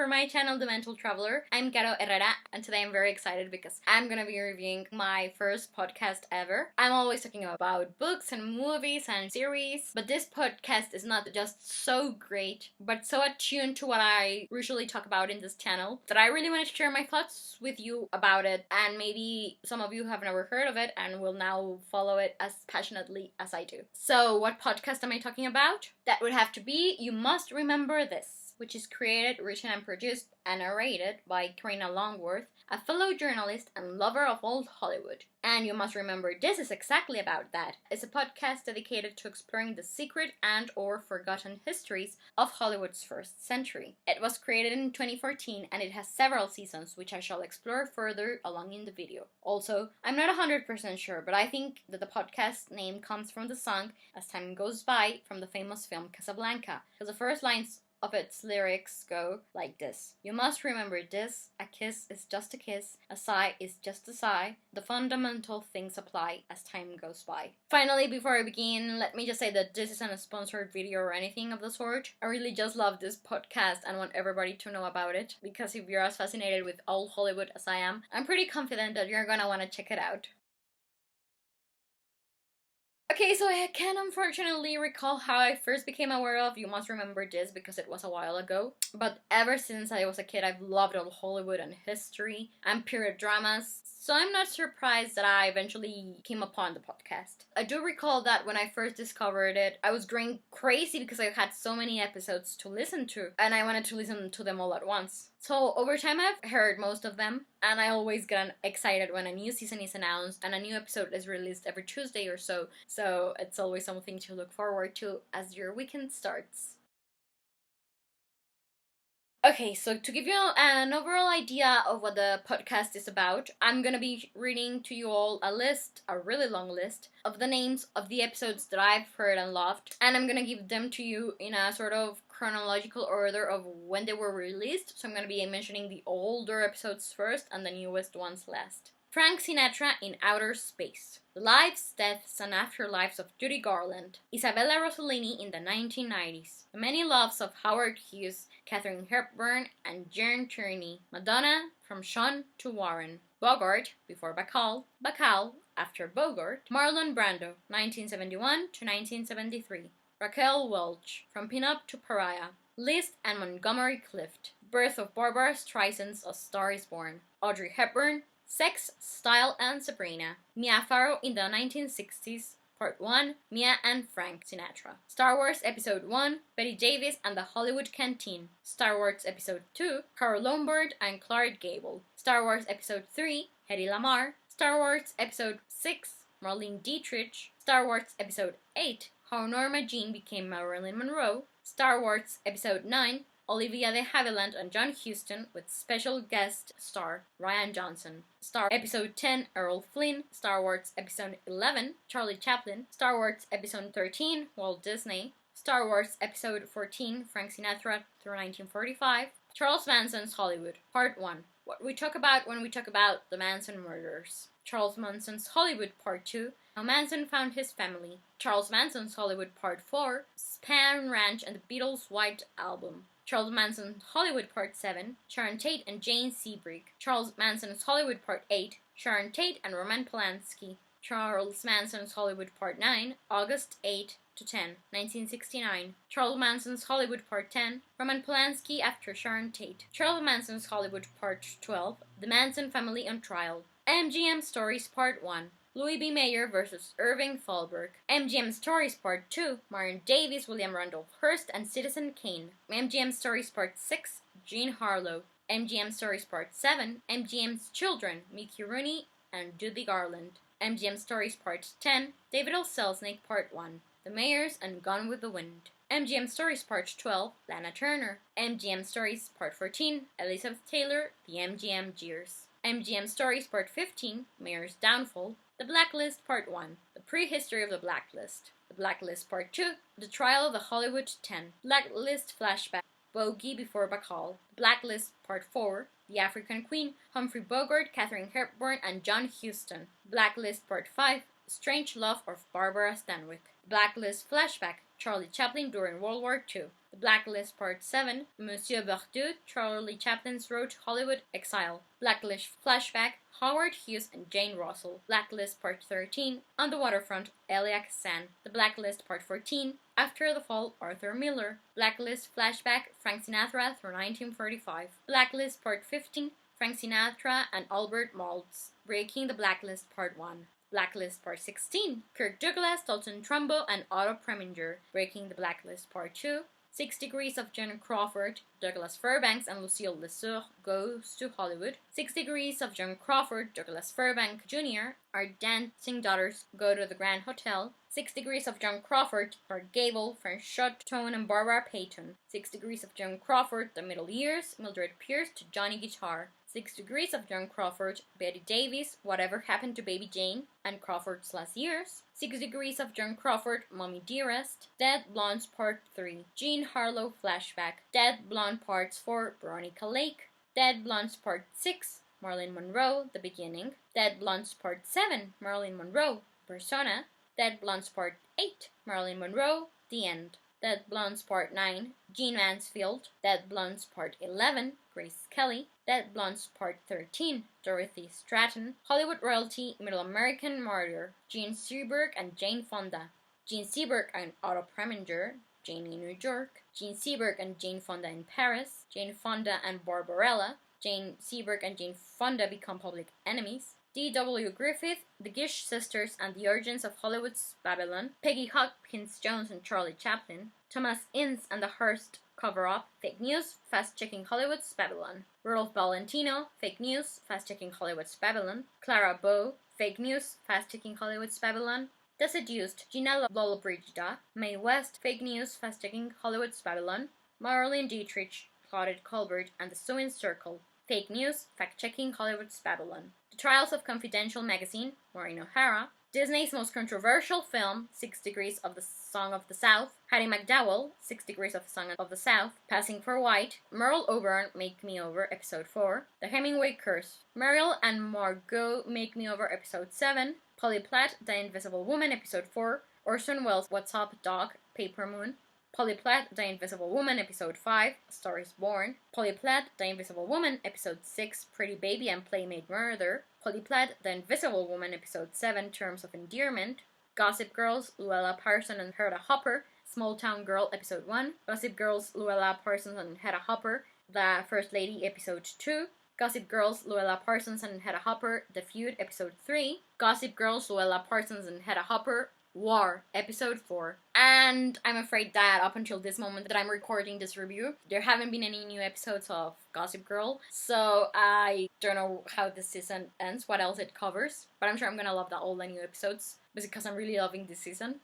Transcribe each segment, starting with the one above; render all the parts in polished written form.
for my channel, The Mental Traveler. I'm Caro Herrera, and today I'm very excited because I'm gonna be reviewing my first podcast ever. I'm always talking about books and movies and series, but this podcast is not just so great, but so attuned to what I usually talk about in this channel that I really wanted to share my thoughts with you about it, and maybe some of you have never heard of it and will now follow it as passionately as I do. So, what podcast am I talking about? That would have to be You Must Remember This, which is created, written, and produced and narrated by Karina Longworth, a fellow journalist and lover of old Hollywood. And You Must Remember This is exactly about that. It's a podcast dedicated to exploring the secret and or forgotten histories of Hollywood's first century. It was created in 2014 and it has several seasons, which I shall explore further along in the video. Also, I'm not 100% sure, but I think that the podcast name comes from the song As Time Goes By from the famous film Casablanca, because the first lines of its lyrics go like this. You must remember this, a kiss is just a kiss, a sigh is just a sigh, the fundamental things apply as time goes by. Finally, before I begin, let me just say that this isn't a sponsored video or anything of the sort. I really just love this podcast and want everybody to know about it, because if you're as fascinated with old Hollywood as I am, I'm pretty confident that you're gonna want to check it out. Okay, so I can unfortunately recall how I first became aware of You Must Remember This because it was a while ago. But ever since I was a kid, I've loved old Hollywood and history and period dramas. So I'm not surprised that I eventually came upon the podcast. I do recall that when I first discovered it, I was going crazy because I had so many episodes to listen to, and I wanted to listen to them all at once. So over time I've heard most of them, and I always get excited when a new season is announced and a new episode is released every Tuesday or so. So it's always something to look forward to as your weekend starts. Okay, so to give you an overall idea of what the podcast is about, I'm gonna be reading to you all a really long list, of the names of the episodes that I've heard and loved, and I'm gonna give them to you in a sort of chronological order of when they were released, so I'm gonna be mentioning the older episodes first and the newest ones last. Frank Sinatra in Outer Space. The Lives, Deaths, and Afterlives of Judy Garland. Isabella Rossellini in the 1990s. The Many Loves of Howard Hughes, Katharine Hepburn, and Jern Tierney. Madonna, From Sean to Warren. Bogart, before Bacall. Bacall, after Bogart. Marlon Brando, 1971 to 1973. Raquel Welch, From Pin-Up to Pariah. Liszt and Montgomery Clift. Birth of Barbara Streisand's A Star is Born. Audrey Hepburn, Sex, Style, and Sabrina. Mia Farrow in the 1960s, Part 1, Mia and Frank Sinatra. Star Wars Episode 1, Betty Davis and the Hollywood Canteen. Star Wars Episode 2, Carl Lombard and Clark Gable. Star Wars Episode 3, Hedy Lamarr. Star Wars Episode 6, Marlene Dietrich. Star Wars Episode 8, How Norma Jean Became Marilyn Monroe. Star Wars Episode 9, Olivia de Havilland and John Huston with special guest star Ryan Johnson. Star Episode 10, Errol Flynn. Star Wars Episode 11, Charlie Chaplin. Star Wars Episode 13, Walt Disney. Star Wars Episode 14, Frank Sinatra through 1945. Charles Manson's Hollywood, Part 1. What we talk about when we talk about the Manson murders. Charles Manson's Hollywood, Part 2. How Manson Found His Family. Charles Manson's Hollywood, Part 4. Spahn Ranch and the Beatles' White Album. Charles Manson's Hollywood Part 7, Sharon Tate and Jane Seabrig. Charles Manson's Hollywood Part 8, Sharon Tate and Roman Polanski. Charles Manson's Hollywood Part 9, August 8 to 10, 1969. Charles Manson's Hollywood Part 10, Roman Polanski after Sharon Tate. Charles Manson's Hollywood Part 12, The Manson Family on Trial. MGM Stories Part 1, Louis B. Mayer vs. Irving Thalberg. MGM Stories Part 2, Martin Davis, William Randolph Hearst, and Citizen Kane. MGM Stories Part 6, Jean Harlow. MGM Stories Part 7, MGM's Children, Mickey Rooney and Judy Garland. MGM Stories Part 10, David L. Selznick Part 1, The Mayors and Gone with the Wind. MGM Stories Part 12, Lana Turner. MGM Stories Part 14, Elizabeth Taylor, The MGM Years. MGM Stories Part 15, Mayor's Downfall. The Blacklist Part 1, The Prehistory of the Blacklist. The Blacklist Part 2, The Trial of the Hollywood 10. Blacklist Flashback, Bogey before Bacall. The Blacklist Part 4, The African Queen, Humphrey Bogart, Katharine Hepburn, and John Huston. Blacklist Part 5, Strange Love of Barbara Stanwyck. Blacklist Flashback, Charlie Chaplin during World War II. The Blacklist Part 7, Monsieur Verdoux, Charlie Chaplin's Road to Hollywood, Exile. Blacklist Flashback, Howard Hughes and Jane Russell. Blacklist Part 13, On the Waterfront, Elia Kazan. The Blacklist Part 14, After the Fall, Arthur Miller. Blacklist Flashback, Frank Sinatra through 1945. Blacklist Part 15, Frank Sinatra and Albert Maltz. Breaking the Blacklist Part 1. Blacklist Part 16, Kirk Douglas, Dalton Trumbo, and Otto Preminger. Breaking the Blacklist Part 2. 6 Degrees of Joan Crawford, Douglas Fairbanks and Lucille Lesueur goes to Hollywood. 6 Degrees of Joan Crawford, Douglas Fairbanks Jr., Our Dancing Daughters go to the Grand Hotel. 6 Degrees of Joan Crawford, Clark Gable, French Chateau and Barbara Payton. 6 Degrees of Joan Crawford, The Middle Years, Mildred Pierce to Johnny Guitar. 6 Degrees of Joan Crawford, Betty Davis, Whatever Happened to Baby Jane, and Crawford's Last Years. 6 Degrees of Joan Crawford, Mommy Dearest. Dead Blondes Part 3, Jean Harlow Flashback. Dead Blonde Parts 4, Veronica Lake. Dead Blondes Part 6, Marilyn Monroe, The Beginning. Dead Blondes Part 7, Marilyn Monroe, Persona. Dead Blondes Part 8, Marilyn Monroe, The End. Dead Blondes Part 9, Jean Mansfield. Dead Blondes Part 11, Grace Kelly. Dead Blondes Part 13, Dorothy Stratton. Hollywood Royalty, Middle American Martyr, Gene Seberg and Jane Fonda. Gene Seberg and Otto Preminger, Jane in New York. Gene Seberg and Jane Fonda in Paris. Jane Fonda and Barbarella. Jane Seberg and Jane Fonda become public enemies. D.W. Griffith, The Gish Sisters and the Origins of Hollywood's Babylon. Peggy Hopkins Jones and Charlie Chaplin. Thomas Ince and the Hearst Cover-Up, Fake News, Fast-Checking Hollywood's Babylon. Rudolph Valentino, Fake News, Fast-Checking Hollywood's Babylon. Clara Bow, Fake News, Fast-Checking Hollywood's Babylon. The Seduced, Gina Lollobrigida. Mae West, Fake News, Fast-Checking Hollywood's Babylon. Marlene Dietrich, Claudette Colbert and the Sewing Circle. Fake News, Fact-Checking Hollywood's Babylon. The Trials of Confidential Magazine, Maureen O'Hara. Disney's most controversial film, 6 Degrees of the Song of the South. Hattie McDowell, 6 Degrees of the Song of the South. Passing for White. Merle Oberon, Make Me Over, Episode 4. The Hemingway Curse. Meryl and Margot, Make Me Over, Episode 7. Polly Platt, The Invisible Woman, Episode 4. Orson Welles, What's Up, Dog, Paper Moon. Polly Platt, The Invisible Woman, Episode 5, A Star is Born. Polly Platt, The Invisible Woman, Episode 6, Pretty Baby and Playmate Murder. Polly Platt, The Invisible Woman, Episode 7, Terms of Endearment. Gossip Girls, Luella Parsons and Hedda Hopper, Small Town Girl, Episode 1. Gossip Girls, Luella Parsons and Hedda Hopper, The First Lady, Episode 2. Gossip Girls, Luella Parsons and Hedda Hopper, The Feud, Episode 3. Gossip Girls, Luella Parsons and Hedda Hopper, War, Episode 4. And I'm afraid that up until this moment that I'm recording this review, there haven't been any new episodes of Gossip Girl, so I don't know how this season ends, what else it covers, but I'm sure I'm gonna love all the new episodes, because I'm really loving this season.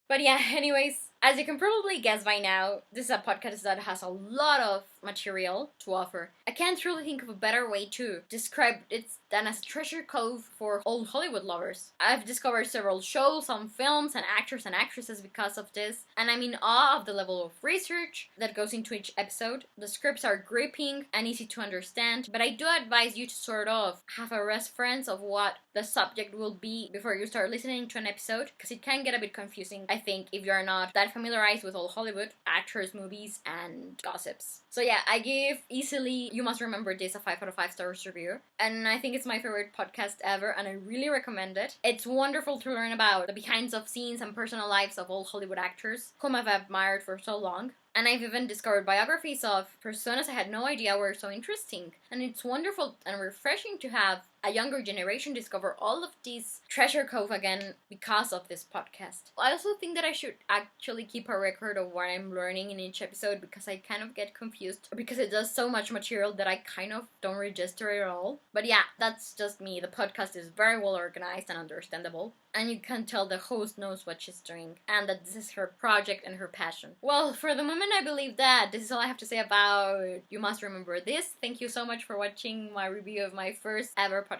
But yeah, anyways, as you can probably guess by now, this is a podcast that has a lot of material to offer. I can't really think of a better way to describe it than as a treasure trove for old Hollywood lovers. I've discovered several shows, some films, and actors and actresses because of this, and I'm in awe of the level of research that goes into each episode. The scripts are gripping and easy to understand, but I do advise you to sort of have a reference of what the subject will be before you start listening to an episode, because it can get a bit confusing, I think, if you're not that familiarized with old Hollywood, actors, movies, and gossips. So yeah, I give easily You Must Remember This a 5 out of 5 stars review, and I think it's my favorite podcast ever, and I really recommend it. It's wonderful to learn about the behind the scenes and personal lives of old Hollywood actors whom I've admired for so long. And I've even discovered biographies of personas I had no idea were so interesting. And it's wonderful and refreshing to have a younger generation discover all of these treasure trove again because of this podcast. I also think that I should actually keep a record of what I'm learning in each episode, because I kind of get confused, because it does so much material that I kind of don't register it all. But yeah, that's just me. The podcast is very well organized and understandable, and you can tell the host knows what she's doing, and that this is her project and her passion. Well, for the moment, I believe that this is all I have to say about You Must Remember This. Thank you so much for watching my review of my first ever podcast.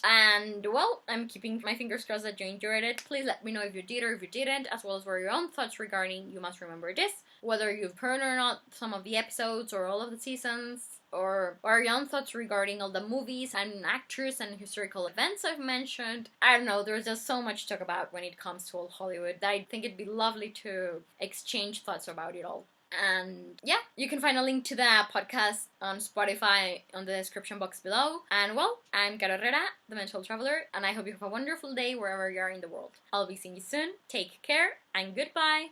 And, well, I'm keeping my fingers crossed that you enjoyed it. Please let me know if you did or if you didn't, as well as what your own thoughts regarding You Must Remember This, whether you've heard or not some of the episodes or all of the seasons. or your own thoughts regarding all the movies and actors and historical events I've mentioned. I don't know, there's just so much to talk about when it comes to old Hollywood that I think it'd be lovely to exchange thoughts about it all. And yeah, you can find a link to the podcast on Spotify on the description box below. And well, I'm Carolera, the Mental Traveler, and I hope you have a wonderful day wherever you are in the world. I'll be seeing you soon. Take care and goodbye.